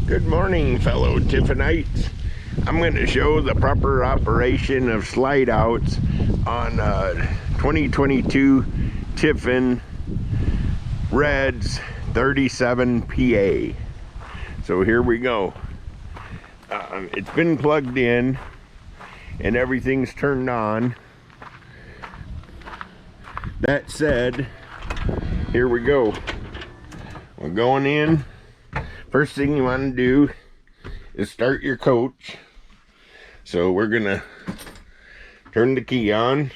Good morning, fellow Tiffinites. I'm going to show the proper operation of slide outs on 2022 Tiffin Reds 37 PA. So here we go. It's been plugged in and everything's turned on. That said, here we go. We're going in. First thing you want to do is start your coach. So we're gonna turn the key on,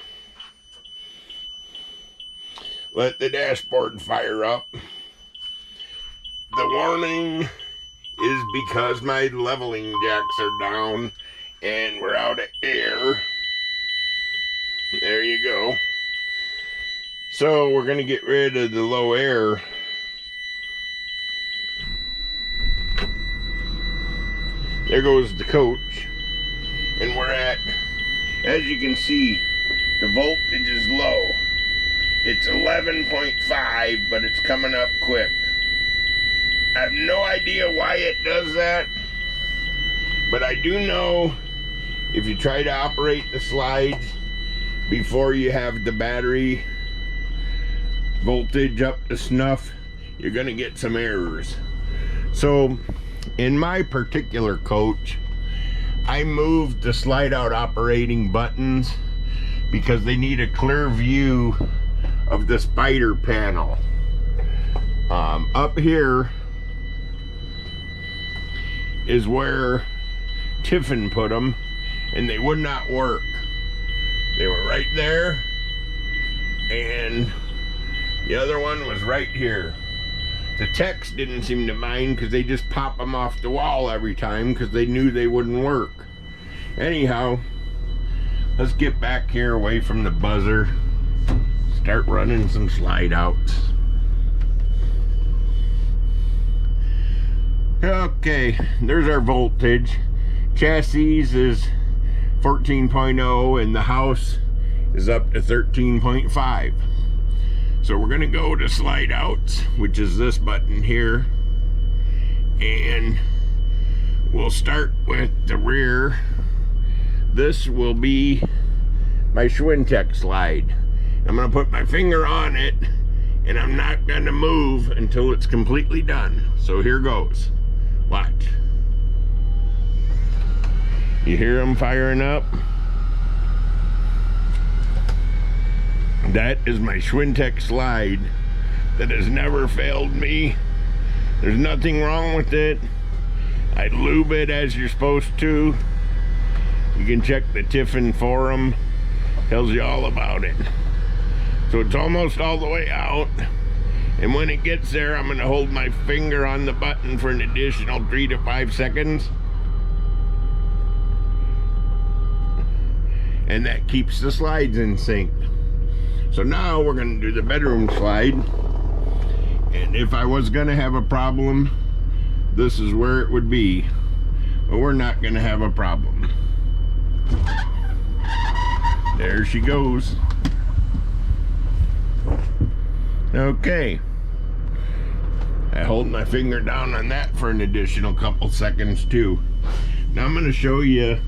let the dashboard fire up. The warning is because my leveling jacks are down and we're out of air. There you go. So we're gonna get rid of the low air. There goes the coach, and we're at, as you can see, the voltage is low. It's 11.5, but it's coming up quick. I have no idea why it does that, but I do know if you try to operate the slides before you have the battery voltage up to snuff, you're gonna get some errors. So in my particular coach, I moved the slide out operating buttons because they need a clear view of the spider panel. Up here is where Tiffin put them, and they would not work. They were right there, and the other one was right here. The techs didn't seem to mind because they just pop them off the wall every time because they knew they wouldn't work. Anyhow, let's get back here away from the buzzer. Start running some slide outs. Okay, there's our voltage. Chassis is 14.0 and the house is up to 13.5. So we're gonna go to slide outs, which is this button here, and we'll start with the rear. This will be my Schwintek slide. I'm gonna put my finger on it, and I'm not gonna move until it's completely done. So here goes. Watch. You hear them firing up? That is my Schwintek slide that has never failed me. There's nothing wrong with it. I lube it as you're supposed to. You can check the Tiffin forum. Tells you all about it. So it's almost all the way out. And when it gets there, I'm gonna hold my finger on the button for an additional 3 to 5 seconds. And that keeps the slides in sync. So now we're gonna do the bedroom slide. And if I was gonna have a problem, this is where it would be. But we're not gonna have a problem. There she goes. Okay. I hold my finger down on that for an additional couple seconds too. Now I'm gonna show you,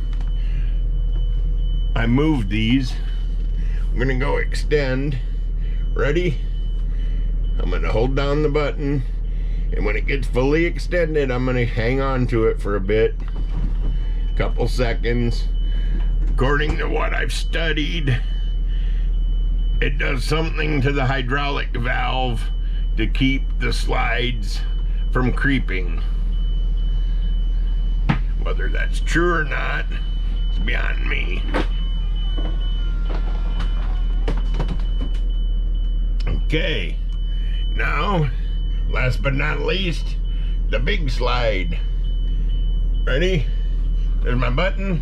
I moved these. I'm gonna go extend. Ready? I'm gonna hold down the button, and when it gets fully extended, I'm gonna hang on to it for a bit, couple seconds. According to what I've studied, it does something to the hydraulic valve to keep the slides from creeping. Whether that's true or not is beyond me. Okay, now, last but not least, the big slide. Ready? There's my button.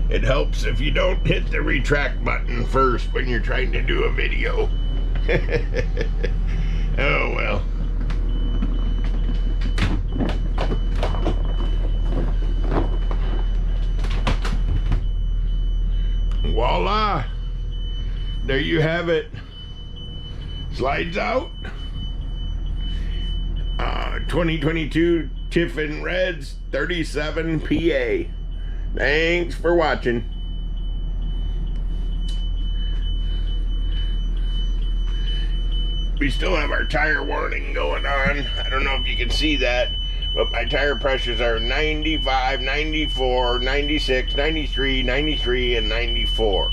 It helps if you don't hit the retract button first when you're trying to do a video. Oh well. Voila! There you have it. Slides out. 2022 Tiffin Reds 37 PA. Thanks for watching. We still have our tire warning going on. I don't know if you can see that, but my tire pressures are 95, 94, 96, 93, 93, and 94.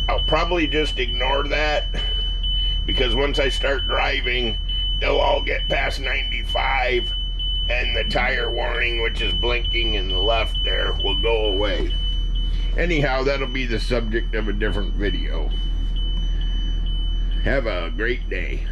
I'll probably just ignore that because once I start driving, they'll all get past 95 and the tire warning, which is blinking in the left there, will go away. Anyhow, that'll be the subject of a different video. Have a great day.